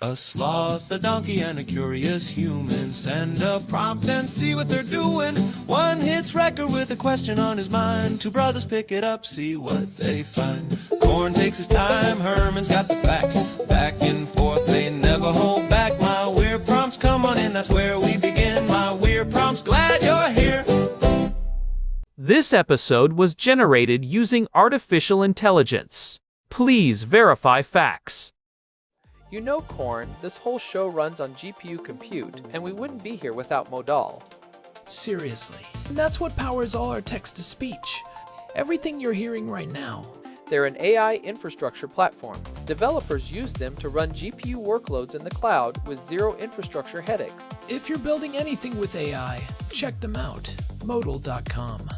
A sloth, a donkey, and a curious human. Send a prompt and see what they're doing. One hits record with a question on his mind. Two brothers pick it up, see what they find. Corn takes his time, Herman's got the facts. Back and forth, they never hold back. My weird prompts, come on in, that's where we begin. My weird prompts, glad you're here. This episode was generated using artificial intelligence. Please verify facts. You know, Corn, this whole show runs on GPU compute, and we wouldn't be here without Modal. Seriously. And that's what powers all our text-to-speech. Everything you're hearing right now. They're an AI infrastructure platform. Developers use them to run GPU workloads in the cloud with zero infrastructure headaches. If you're building anything with AI, check them out. Modal.com.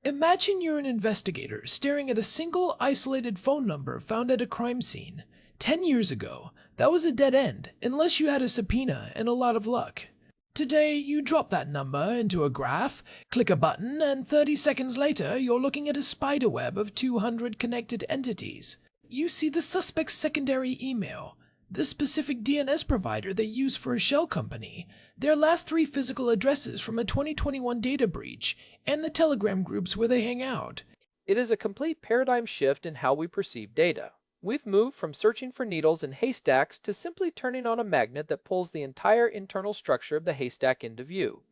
Imagine you're an investigator staring at a single isolated phone number found at a crime scene. 10 years ago, that was a dead end, unless you had a subpoena and a lot of luck. Today, you drop that number into a graph, click a button, and 30 seconds later, you're looking at a spiderweb of 200 connected entities. You see the suspect's secondary email, the specific DNS provider they use for a shell company, their last 3 physical addresses from a 2021 data breach, and the Telegram groups where they hang out. It is a complete paradigm shift in how we perceive data. We've moved from searching for needles in haystacks to simply turning on a magnet that pulls the entire internal structure of the haystack into view.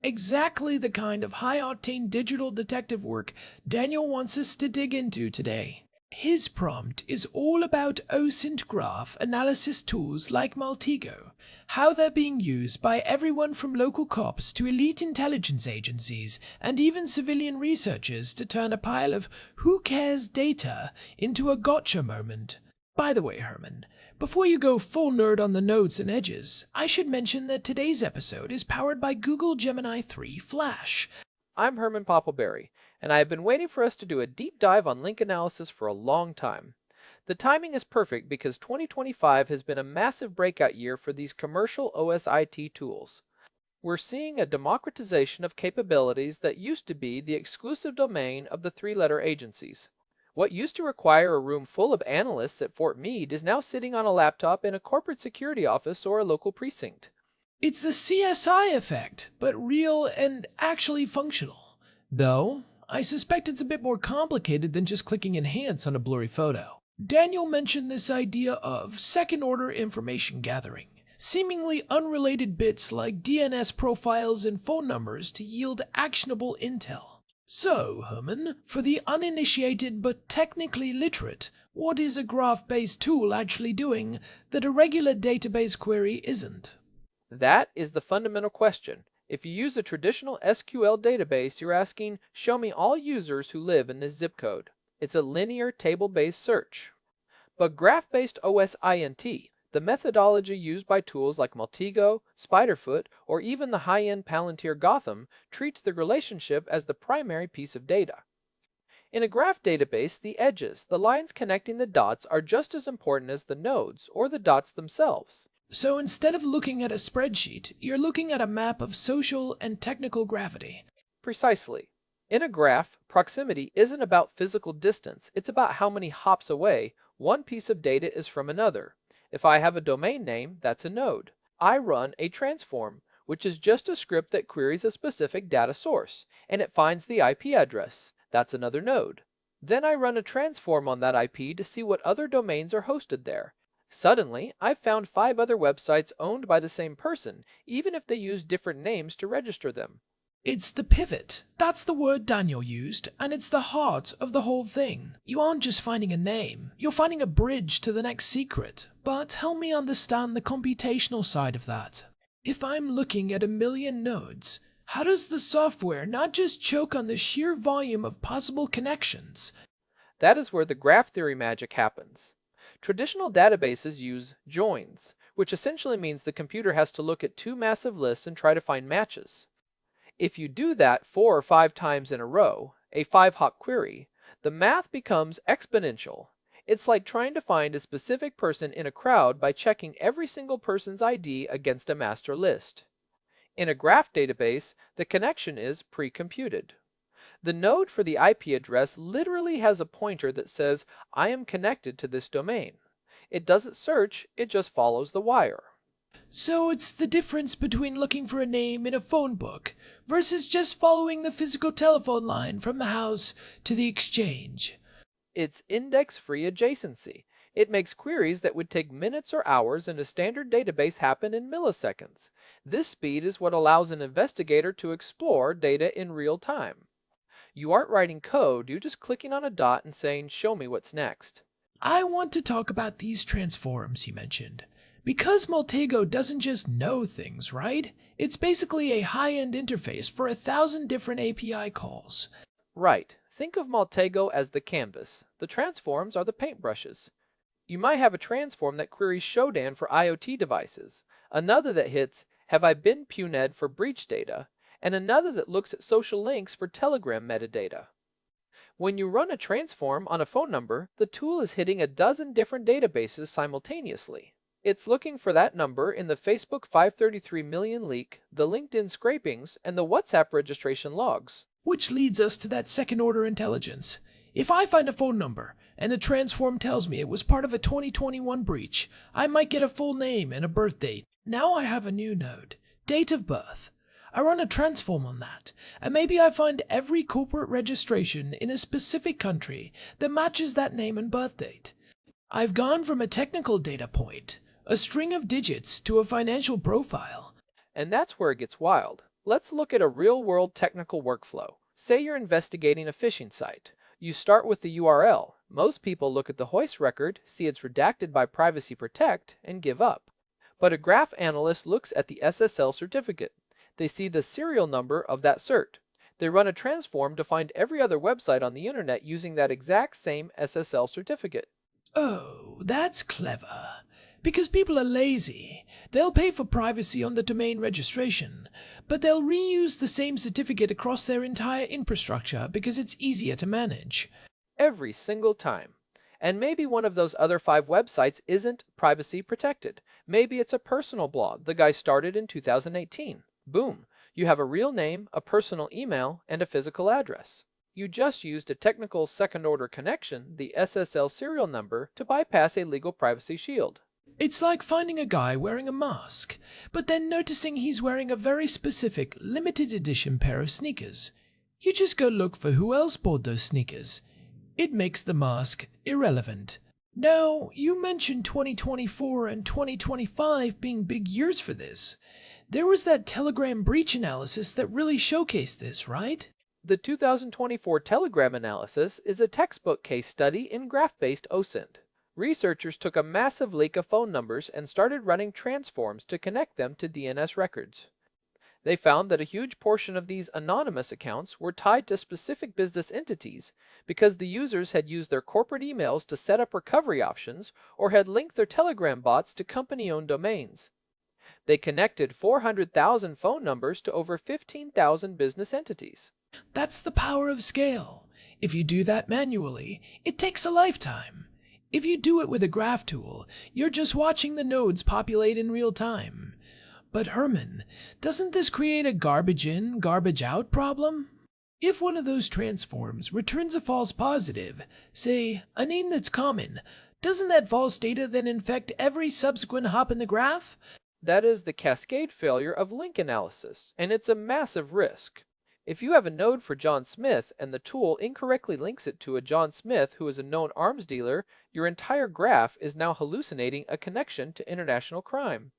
Exactly the kind of high-octane digital detective work Daniel wants us to dig into today. His prompt is all about OSINT graph analysis tools like Maltego, how they're being used by everyone from local cops to elite intelligence agencies and even civilian researchers to turn a pile of who cares data into a gotcha moment. By the way, Herman, before you go full nerd on the nodes and edges, I should mention that today's episode is powered by Google Gemini 3 Flash. I'm Herman Poppleberry, and I have been waiting for us to do a deep dive on link analysis for a long time. The timing is perfect because 2025 has been a massive breakout year for these commercial OSINT tools. We're seeing a democratization of capabilities that used to be the exclusive domain of the 3-letter agencies. What used to require a room full of analysts at Fort Meade is now sitting on a laptop in a corporate security office or a local precinct. It's the CSI effect, but real and actually functional. Though, I suspect it's a bit more complicated than just clicking enhance on a blurry photo. Daniel mentioned this idea of second-order information gathering, seemingly unrelated bits like DNS profiles and phone numbers to yield actionable intel. So, Herman, for the uninitiated but technically literate, what is a graph-based tool actually doing that a regular database query isn't? That is the fundamental question. If you use a traditional SQL database, you're asking, show me all users who live in this zip code. It's a linear table-based search. But graph-based OSINT, the methodology used by tools like Maltego, Spiderfoot, or even the high-end Palantir Gotham, treats the relationship as the primary piece of data. In a graph database, the edges, the lines connecting the dots, are just as important as the nodes or the dots themselves. So instead of looking at a spreadsheet, you're looking at a map of social and technical gravity. Precisely. In a graph, proximity isn't about physical distance, it's about how many hops away one piece of data is from another. If I have a domain name, that's a node. I run a transform, which is just a script that queries a specific data source, and it finds the IP address. That's another node. Then I run a transform on that IP to see what other domains are hosted there. Suddenly, I've found 5 other websites owned by the same person, even if they use different names to register them. It's the pivot. That's the word Daniel used, and it's the heart of the whole thing. You aren't just finding a name, you're finding a bridge to the next secret. But help me understand the computational side of that. If I'm looking at 1 million nodes, how does the software not just choke on the sheer volume of possible connections? That is where the graph theory magic happens. Traditional databases use joins, which essentially means the computer has to look at 2 massive lists and try to find matches. If you do that 4 or 5 times in a row, a 5-hop query, the math becomes exponential. It's like trying to find a specific person in a crowd by checking every single person's ID against a master list. In a graph database, the connection is pre-computed. The node for the IP address literally has a pointer that says, I am connected to this domain. It doesn't search, it just follows the wire. So it's the difference between looking for a name in a phone book versus just following the physical telephone line from the house to the exchange. It's index-free adjacency. It makes queries that would take minutes or hours in a standard database happen in milliseconds. This speed is what allows an investigator to explore data in real time. You aren't writing code, you're just clicking on a dot and saying, "Show me what's next." I want to talk about these transforms you mentioned. Because Maltego doesn't just know things, right? It's basically a high-end interface for 1,000 different API calls. Right. Think of Maltego as the canvas. The transforms are the paintbrushes. You might have a transform that queries Shodan for IoT devices, another that hits "Have I been puned" for breach data, and another that looks at social links for Telegram metadata. When you run a transform on a phone number, the tool is hitting a dozen different databases simultaneously. It's looking for that number in the Facebook 533 million leak, the LinkedIn scrapings, and the WhatsApp registration logs. Which leads us to that second-order intelligence. If I find a phone number and the transform tells me it was part of a 2021 breach, I might get a full name and a birth date. Now I have a new node, date of birth. I run a transform on that, and maybe I find every corporate registration in a specific country that matches that name and birth date. I've gone from a technical data point, a string of digits, to a financial profile. And that's where it gets wild. Let's look at a real-world technical workflow. Say you're investigating a phishing site. You start with the URL. Most people look at the hoist record, see it's redacted by Privacy Protect, and give up. But a graph analyst looks at the SSL certificate. They see the serial number of that cert. They run a transform to find every other website on the internet using that exact same SSL certificate. Oh, that's clever. Because people are lazy. They'll pay for privacy on the domain registration, but they'll reuse the same certificate across their entire infrastructure because it's easier to manage. Every single time. And maybe one of those other 5 websites isn't privacy protected. Maybe it's a personal blog the guy started in 2018. Boom. You have a real name, a personal email, and a physical address. You just used a technical second-order connection, the SSL serial number, to bypass a legal privacy shield. It's like finding a guy wearing a mask, but then noticing he's wearing a very specific, limited edition pair of sneakers. You just go look for who else bought those sneakers. It makes the mask irrelevant. Now, you mentioned 2024 and 2025 being big years for this. There was that Telegram breach analysis that really showcased this, right? The 2024 Telegram analysis is a textbook case study in graph-based OSINT. Researchers took a massive leak of phone numbers and started running transforms to connect them to DNS records. They found that a huge portion of these anonymous accounts were tied to specific business entities because the users had used their corporate emails to set up recovery options or had linked their Telegram bots to company-owned domains. They connected 400,000 phone numbers to over 15,000 business entities. That's the power of scale. If you do that manually, it takes a lifetime. If you do it with a graph tool, you're just watching the nodes populate in real time. But Herman, doesn't this create a garbage in, garbage out problem? If one of those transforms returns a false positive, say, a name that's common, doesn't that false data then infect every subsequent hop in the graph? That is the cascade failure of link analysis, and it's a massive risk. If you have a node for John Smith and the tool incorrectly links it to a John Smith who is a known arms dealer, your entire graph is now hallucinating a connection to international crime.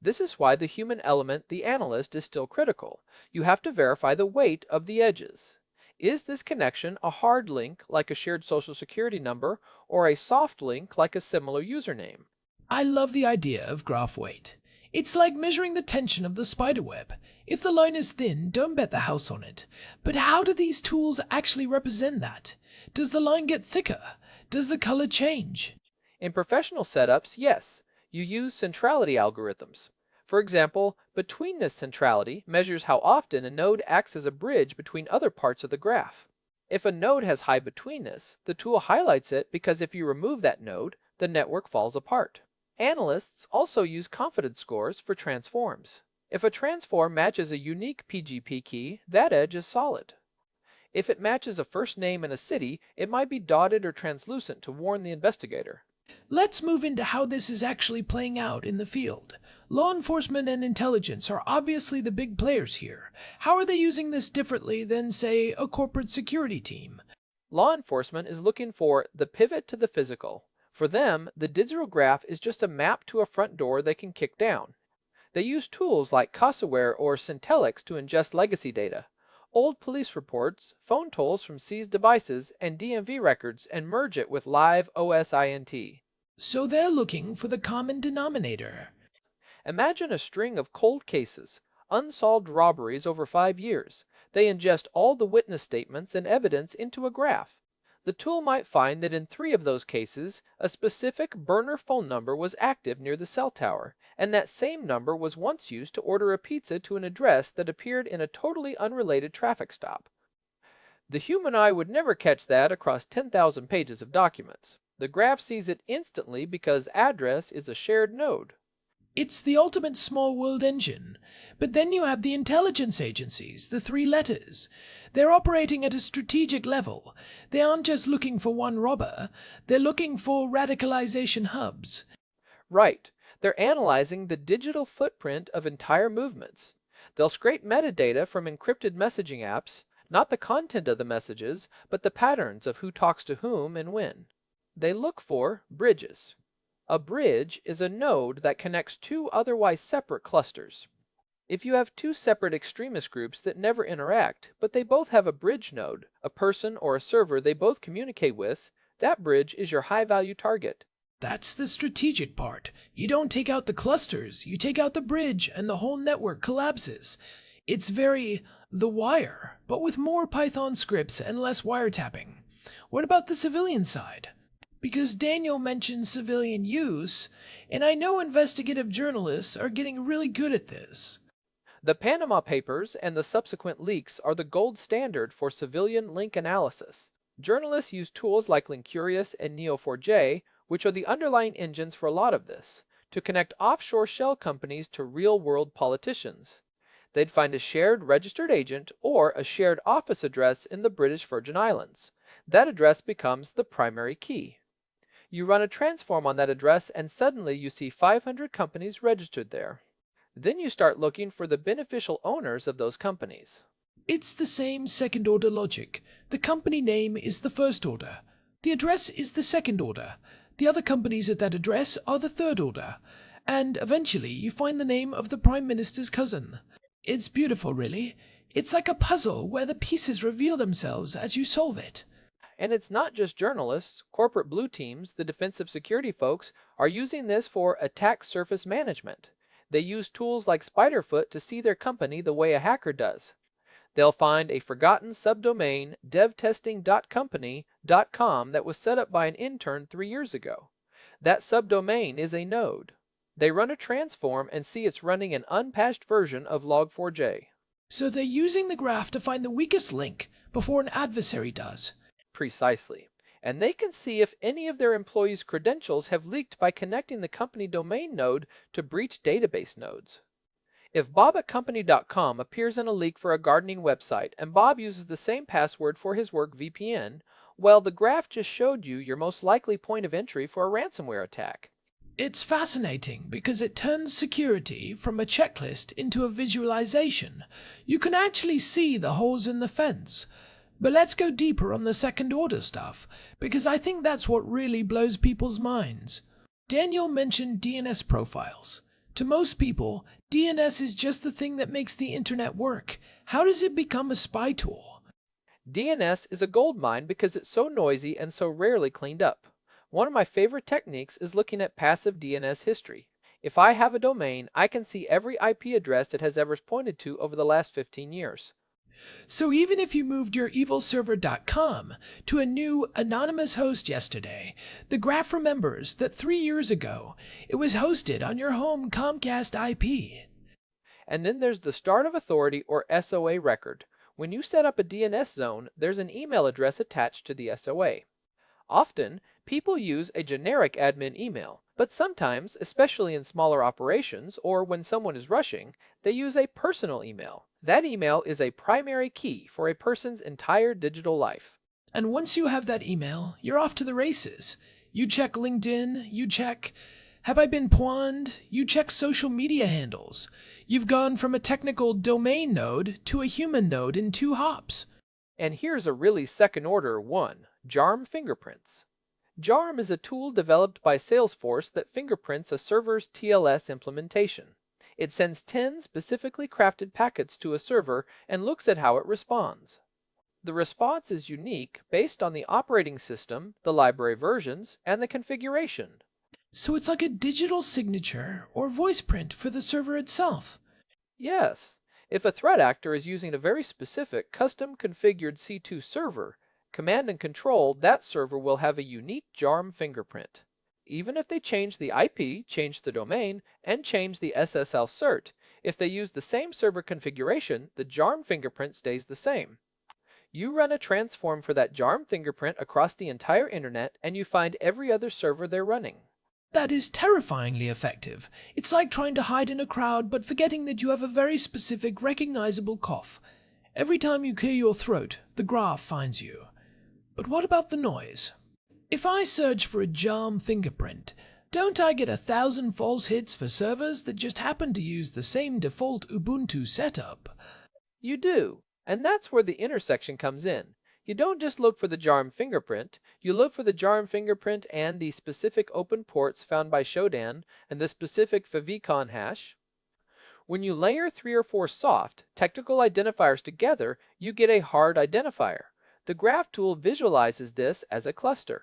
This is why the human element, the analyst, is still critical. You have to verify the weight of the edges. Is this connection a hard link like a shared social security number or a soft link like a similar username? I love the idea of graph weight. It's like measuring the tension of the spiderweb. If the line is thin, don't bet the house on it. But how do these tools actually represent that? Does the line get thicker? Does the color change? In professional setups, yes. You use centrality algorithms. For example, betweenness centrality measures how often a node acts as a bridge between other parts of the graph. If a node has high betweenness, the tool highlights it because if you remove that node, the network falls apart. Analysts also use confidence scores for transforms. If a transform matches a unique PGP key, that edge is solid. If it matches a first name and a city, it might be dotted or translucent to warn the investigator. Let's move into how this is actually playing out in the field. Law enforcement and intelligence are obviously the big players here. How are they using this differently than, say, a corporate security team? Law enforcement is looking for the pivot to the physical. For them, the digital graph is just a map to a front door they can kick down. They use tools like Cassaware or Syntelix to ingest legacy data, old police reports, phone tolls from seized devices, and DMV records, and merge it with live OSINT. So they're looking for the common denominator. Imagine a string of cold cases, unsolved robberies over 5 years. They ingest all the witness statements and evidence into a graph. The tool might find that in 3 of those cases, a specific burner phone number was active near the cell tower, and that same number was once used to order a pizza to an address that appeared in a totally unrelated traffic stop. The human eye would never catch that across 10,000 pages of documents. The graph sees it instantly because address is a shared node. It's the ultimate small world engine. But then you have the intelligence agencies, the 3 letters. They're operating at a strategic level. They aren't just looking for one robber, they're looking for radicalization hubs. Right. They're analyzing the digital footprint of entire movements. They'll scrape metadata from encrypted messaging apps, not the content of the messages, but the patterns of who talks to whom and when. They look for bridges. A bridge is a node that connects 2 otherwise separate clusters. If you have 2 separate extremist groups that never interact, but they both have a bridge node, a person or a server they both communicate with, that bridge is your high-value target. That's the strategic part. You don't take out the clusters, you take out the bridge, and the whole network collapses. It's very The Wire, but with more Python scripts and less wiretapping. What about the civilian side? Because Daniel mentioned civilian use, and I know investigative journalists are getting really good at this. The Panama Papers and the subsequent leaks are the gold standard for civilian link analysis. Journalists use tools like Linkurious and Neo4j, which are the underlying engines for a lot of this, to connect offshore shell companies to real-world politicians. They'd find a shared registered agent or a shared office address in the British Virgin Islands. That address becomes the primary key. You run a transform on that address and suddenly you see 500 companies registered there. Then you start looking for the beneficial owners of those companies. It's the same second-order logic. The company name is the first order. The address is the second order. The other companies at that address are the third order. And eventually you find the name of the Prime Minister's cousin. It's beautiful, really. It's like a puzzle where the pieces reveal themselves as you solve it. And it's not just journalists. Corporate blue teams, the defensive security folks, are using this for attack surface management. They use tools like Spiderfoot to see their company the way a hacker does. They'll find a forgotten subdomain devtesting.company.com that was set up by an intern 3 years ago. That subdomain is a node. They run a transform and see it's running an unpatched version of log4j. So they're using the graph to find the weakest link before an adversary does. Precisely. And they can see if any of their employees' credentials have leaked by connecting the company domain node to breach database nodes. If bob@company.com appears in a leak for a gardening website and Bob uses the same password for his work VPN, well, the graph just showed you your most likely point of entry for a ransomware attack. It's fascinating because it turns security from a checklist into a visualization. You can actually see the holes in the fence. But let's go deeper on the second order stuff, because I think that's what really blows people's minds. Daniel mentioned DNS profiles. To most people, DNS is just the thing that makes the internet work. How does it become a spy tool? DNS is a goldmine because it's so noisy and so rarely cleaned up. One of my favorite techniques is looking at passive DNS history. If I have a domain, I can see every IP address it has ever pointed to over the last 15 years. So even if you moved your evilserver.com to a new anonymous host yesterday, the graph remembers that 3 years ago it was hosted on your home Comcast IP. And then there's the Start of Authority or SOA record. When you set up a DNS zone, there's an email address attached to the SOA. Often, people use a generic admin email, but sometimes, especially in smaller operations or when someone is rushing, they use a personal email. That email is a primary key for a person's entire digital life. And once you have that email, you're off to the races. You check LinkedIn, you check, have I been pawned? You check social media handles. You've gone from a technical domain node to a human node in 2 hops. And here's a really second-order one, JARM fingerprints. JARM is a tool developed by Salesforce that fingerprints a server's TLS implementation. It sends 10 specifically crafted packets to a server and looks at how it responds. The response is unique based on the operating system, the library versions, and the configuration. So it's like a digital signature or voice print for the server itself. Yes, if a threat actor is using a very specific custom configured C2 server, command and control that server will have a unique JARM fingerprint. Even if they change the IP, change the domain, and change the SSL cert, if they use the same server configuration, the JARM fingerprint stays the same. You run a transform for that JARM fingerprint across the entire internet and you find every other server they're running. That is terrifyingly effective. It's like trying to hide in a crowd but forgetting that you have a very specific recognizable cough. Every time you clear your throat, the graph finds you. But what about the noise? If I search for a JARM fingerprint, don't I get 1,000 false hits for servers that just happen to use the same default Ubuntu setup? You do, and that's where the intersection comes in. You don't just look for the JARM fingerprint, you look for the JARM fingerprint and the specific open ports found by Shodan and the specific favicon hash. When you layer 3 or 4 soft, technical identifiers together, you get a hard identifier. The graph tool visualizes this as a cluster.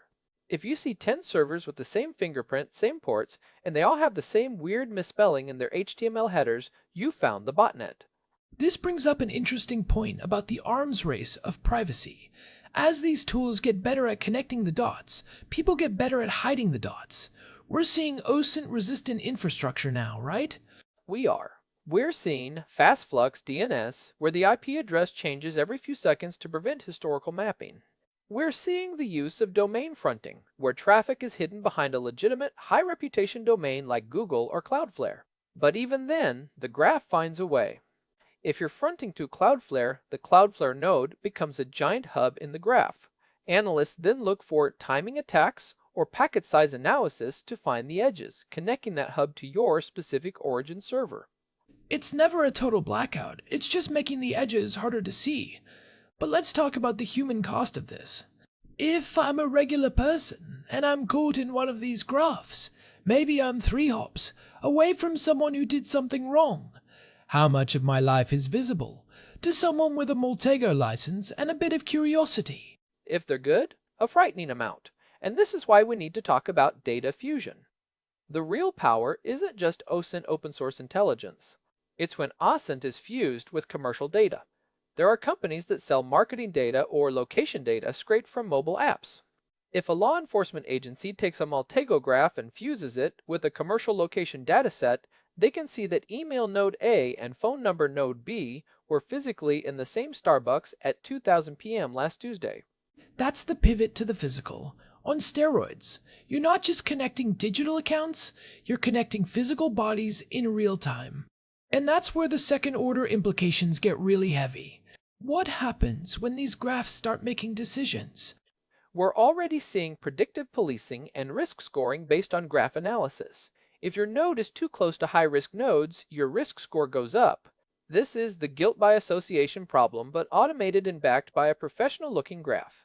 If you see 10 servers with the same fingerprint, same ports, and they all have the same weird misspelling in their HTML headers, you found the botnet. This brings up an interesting point about the arms race of privacy. As these tools get better at connecting the dots, people get better at hiding the dots. We're seeing OSINT-resistant infrastructure now, right? We are. We're seeing fast flux DNS, where the IP address changes every few seconds to prevent historical mapping. We're seeing the use of domain fronting, where traffic is hidden behind a legitimate, high-reputation domain like Google or Cloudflare. But even then, the graph finds a way. If you're fronting to Cloudflare, the Cloudflare node becomes a giant hub in the graph. Analysts then look for timing attacks or packet size analysis to find the edges, connecting that hub to your specific origin server. It's never a total blackout, it's just making the edges harder to see. But let's talk about the human cost of this. If I'm a regular person and I'm caught in one of these graphs, maybe I'm 3 hops away from someone who did something wrong. How much of my life is visible to someone with a Maltego license and a bit of curiosity? If they're good, a frightening amount. And this is why we need to talk about data fusion. The real power isn't just OSINT open source intelligence. It's when OSINT is fused with commercial data. There are companies that sell marketing data or location data straight from mobile apps. If a law enforcement agency takes a Maltego graph and fuses it with a commercial location dataset, they can see that email node A and phone number node B were physically in the same Starbucks at 2:00 p.m. last Tuesday. That's the pivot to the physical. On steroids, you're not just connecting digital accounts, you're connecting physical bodies in real time. And that's where the second-order implications get really heavy. What happens when these graphs start making decisions? We're already seeing predictive policing and risk scoring based on graph analysis. If your node is too close to high-risk nodes, your risk score goes up. This is the guilt by association problem, but automated and backed by a professional-looking graph.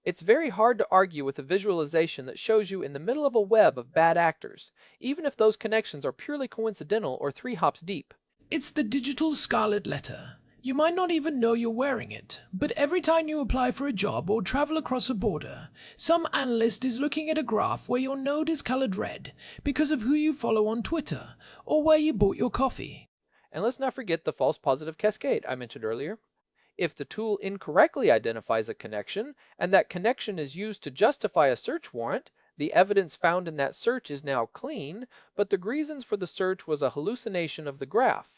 It's very hard to argue with a visualization that shows you in the middle of a web of bad actors, even if those connections are purely coincidental or 3 hops deep. It's the digital scarlet letter. You might not even know you're wearing it, but every time you apply for a job or travel across a border, some analyst is looking at a graph where your node is colored red because of who you follow on Twitter or where you bought your coffee. And let's not forget the false positive cascade I mentioned earlier. If the tool incorrectly identifies a connection, and that connection is used to justify a search warrant, the evidence found in that search is now clean, but the reasons for the search was a hallucination of the graph.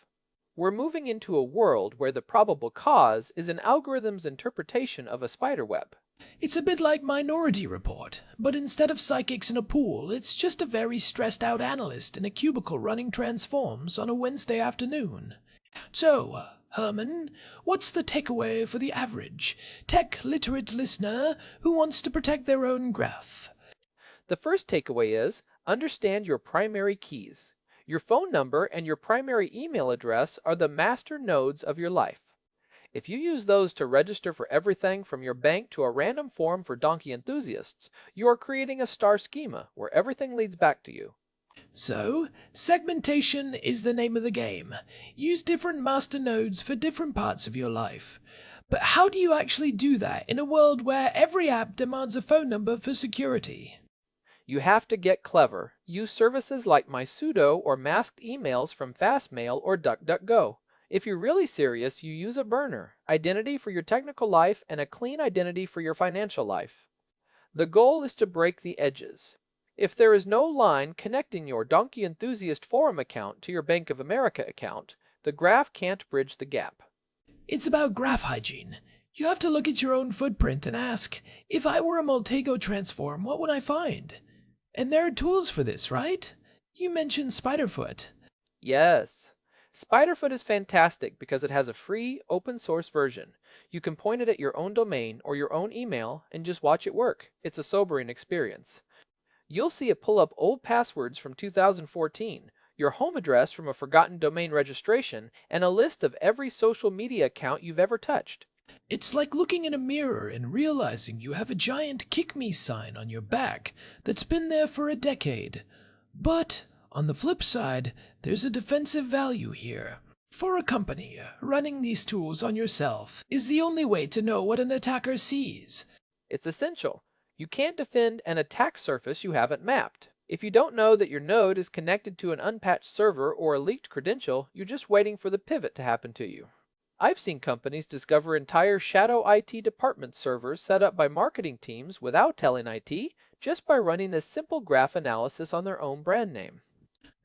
We're moving into a world where the probable cause is an algorithm's interpretation of a spiderweb. It's a bit like Minority Report, but instead of psychics in a pool, it's just a very stressed out analyst in a cubicle running transforms on a Wednesday afternoon. So, Herman, what's the takeaway for the average, tech-literate listener who wants to protect their own graph? The first takeaway is understand your primary keys. Your phone number and your primary email address are the master nodes of your life. If you use those to register for everything from your bank to a random forum for donkey enthusiasts, you are creating a star schema where everything leads back to you. So, segmentation is the name of the game. Use different master nodes for different parts of your life. But how do you actually do that in a world where every app demands a phone number for security? You have to get clever. Use services like my pseudo or masked emails from Fastmail or DuckDuckGo. If you're really serious, you use a burner, identity for your technical life and a clean identity for your financial life. The goal is to break the edges. If there is no line connecting your Donkey Enthusiast Forum account to your Bank of America account, the graph can't bridge the gap. It's about graph hygiene. You have to look at your own footprint and ask, if I were a Multego transform, what would I find? And there are tools for this, right? You mentioned Spiderfoot. Yes. Spiderfoot is fantastic because it has a free, open source version. You can point it at your own domain or your own email and just watch it work. It's a sobering experience. You'll see it pull up old passwords from 2014, your home address from a forgotten domain registration, and a list of every social media account you've ever touched. It's like looking in a mirror and realizing you have a giant kick me sign on your back that's been there for a decade. But, on the flip side, there's a defensive value here. For a company, running these tools on yourself is the only way to know what an attacker sees. It's essential. You can't defend an attack surface you haven't mapped. If you don't know that your node is connected to an unpatched server or a leaked credential, you're just waiting for the pivot to happen to you. I've seen companies discover entire shadow IT department servers set up by marketing teams without telling IT, just by running a simple graph analysis on their own brand name.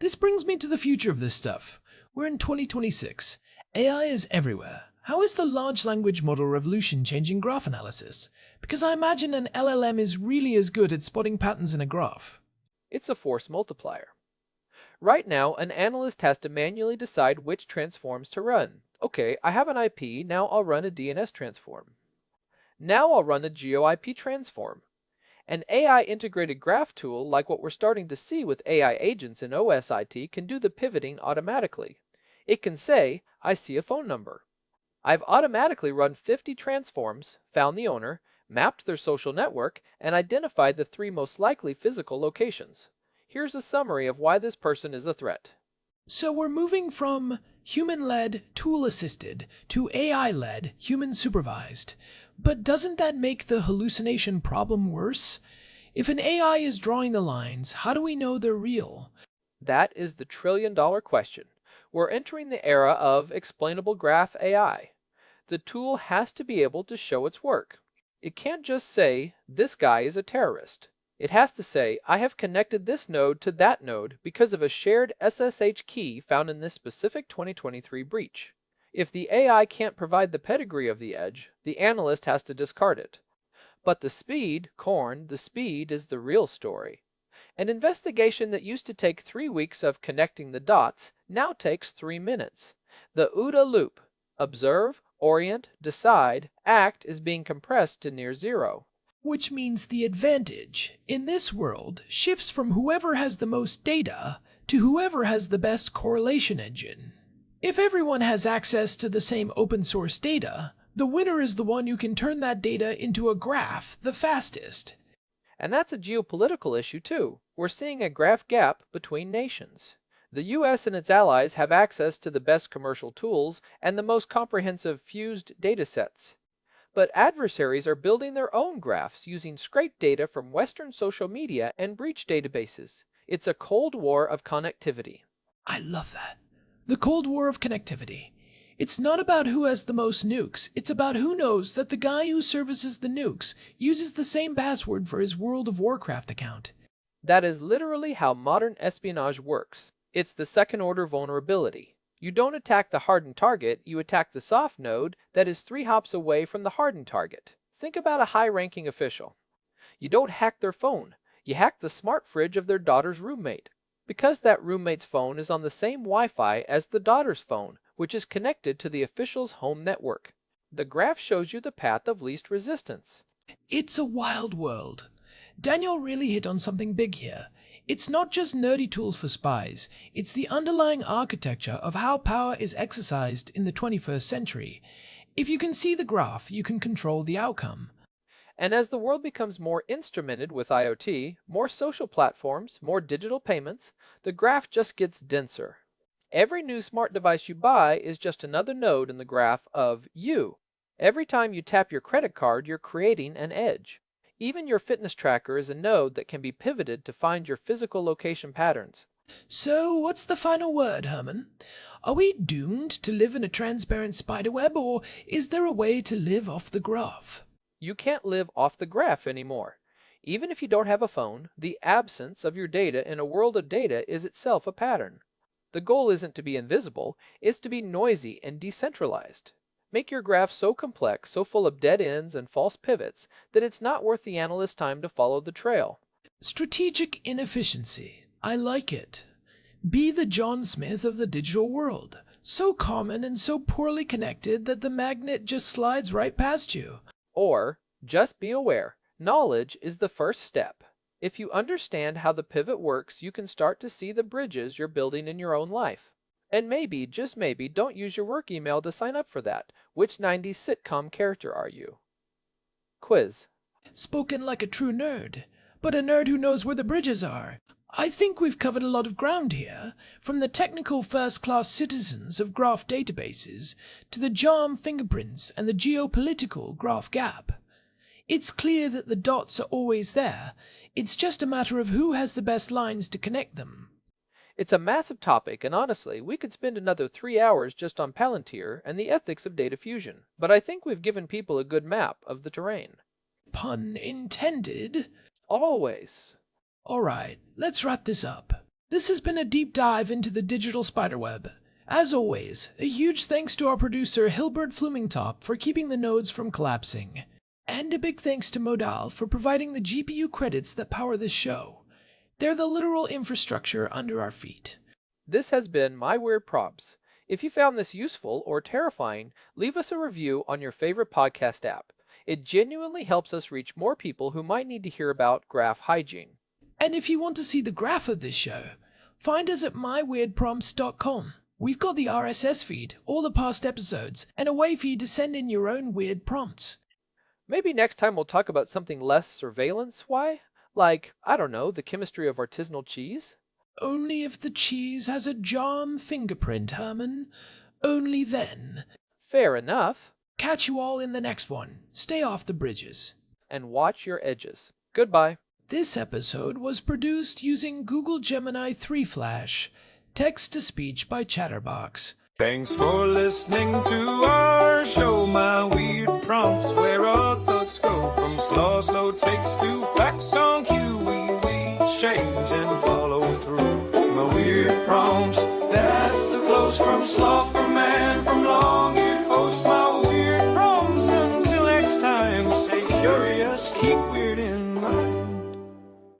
This brings me to the future of this stuff. We're in 2026. AI is everywhere. How is the large language model revolution changing graph analysis? Because I imagine an LLM is really as good at spotting patterns in a graph. It's a force multiplier. Right now, an analyst has to manually decide which transforms to run. Okay, I have an IP, now I'll run a DNS transform. Now I'll run a GeoIP transform. An AI integrated graph tool like what we're starting to see with AI agents in OSINT can do the pivoting automatically. It can say, I see a phone number. I've automatically run 50 transforms, found the owner, mapped their social network, and identified the 3 most likely physical locations. Here's a summary of why this person is a threat. So we're moving from human-led, tool-assisted, to AI-led, human-supervised. But doesn't that make the hallucination problem worse? If an AI is drawing the lines, how do we know they're real? That is the trillion-dollar question. We're entering the era of explainable graph AI. The tool has to be able to show its work. It can't just say, this guy is a terrorist. It has to say, I have connected this node to that node because of a shared SSH key found in this specific 2023 breach. If the AI can't provide the pedigree of the edge, the analyst has to discard it. But the speed is the real story. An investigation that used to take 3 weeks of connecting the dots now takes 3 minutes. The OODA loop, observe, orient, decide, act, is being compressed to near zero. Which means the advantage, in this world, shifts from whoever has the most data to whoever has the best correlation engine. If everyone has access to the same open source data, the winner is the one who can turn that data into a graph the fastest. And that's a geopolitical issue too. We're seeing a graph gap between nations. The US and its allies have access to the best commercial tools and the most comprehensive fused datasets. But adversaries are building their own graphs using scraped data from Western social media and breach databases. It's a Cold War of connectivity. I love that. The Cold War of connectivity. It's not about who has the most nukes, it's about who knows that the guy who services the nukes uses the same password for his World of Warcraft account. That is literally how modern espionage works. It's the second-order vulnerability. You don't attack the hardened target, you attack the soft node that is 3 hops away from the hardened target. Think about a high-ranking official. You don't hack their phone, you hack the smart fridge of their daughter's roommate. Because that roommate's phone is on the same Wi-Fi as the daughter's phone, which is connected to the official's home network. The graph shows you the path of least resistance. It's a wild world. Daniel really hit on something big here. It's not just nerdy tools for spies, it's the underlying architecture of how power is exercised in the 21st century. If you can see the graph, you can control the outcome. And as the world becomes more instrumented with IoT, more social platforms, more digital payments, the graph just gets denser. Every new smart device you buy is just another node in the graph of you. Every time you tap your credit card, you're creating an edge. Even your fitness tracker is a node that can be pivoted to find your physical location patterns. So, what's the final word, Herman? Are we doomed to live in a transparent spiderweb, or is there a way to live off the graph? You can't live off the graph anymore. Even if you don't have a phone, the absence of your data in a world of data is itself a pattern. The goal isn't to be invisible, it's to be noisy and decentralized. Make your graph so complex, so full of dead ends and false pivots, that it's not worth the analyst's time to follow the trail. Strategic inefficiency. I like it. Be the John Smith of the digital world. So common and so poorly connected that the magnet just slides right past you. Or, just be aware, knowledge is the first step. If you understand how the pivot works, you can start to see the bridges you're building in your own life. And maybe, just maybe, don't use your work email to sign up for that. Which 90s sitcom character are you? Quiz. Spoken like a true nerd, but a nerd who knows where the bridges are. I think we've covered a lot of ground here, from the technical first-class citizens of graph databases to the JARM fingerprints and the geopolitical graph gap. It's clear that the dots are always there. It's just a matter of who has the best lines to connect them. It's a massive topic, and honestly, we could spend another 3 hours just on Palantir and the ethics of data fusion. But I think we've given people a good map of the terrain. Pun intended. Always. Alright, let's wrap this up. This has been a deep dive into the digital spiderweb. As always, a huge thanks to our producer Hilbert Flumingtop for keeping the nodes from collapsing. And a big thanks to Modal for providing the GPU credits that power this show. They're the literal infrastructure under our feet. This has been My Weird Prompts. If you found this useful or terrifying, leave us a review on your favorite podcast app. It genuinely helps us reach more people who might need to hear about graph hygiene. And if you want to see the graph of this show, find us at myweirdprompts.com. We've got the RSS feed, all the past episodes, and a way for you to send in your own weird prompts. Maybe next time we'll talk about something less surveillance-why? Like, I don't know, the chemistry of artisanal cheese? Only if the cheese has a JARM fingerprint, Herman. Only then. Fair enough. Catch you all in the next one. Stay off the bridges. And watch your edges. Goodbye. This episode was produced using Google Gemini 3 Flash. Text-to-speech by Chatterbox. Thanks for listening to our show, My Weird Prompts, where our thoughts go from slow takes to facts on cue. We change and follow through. My Weird Prompts, that's the close from sloth.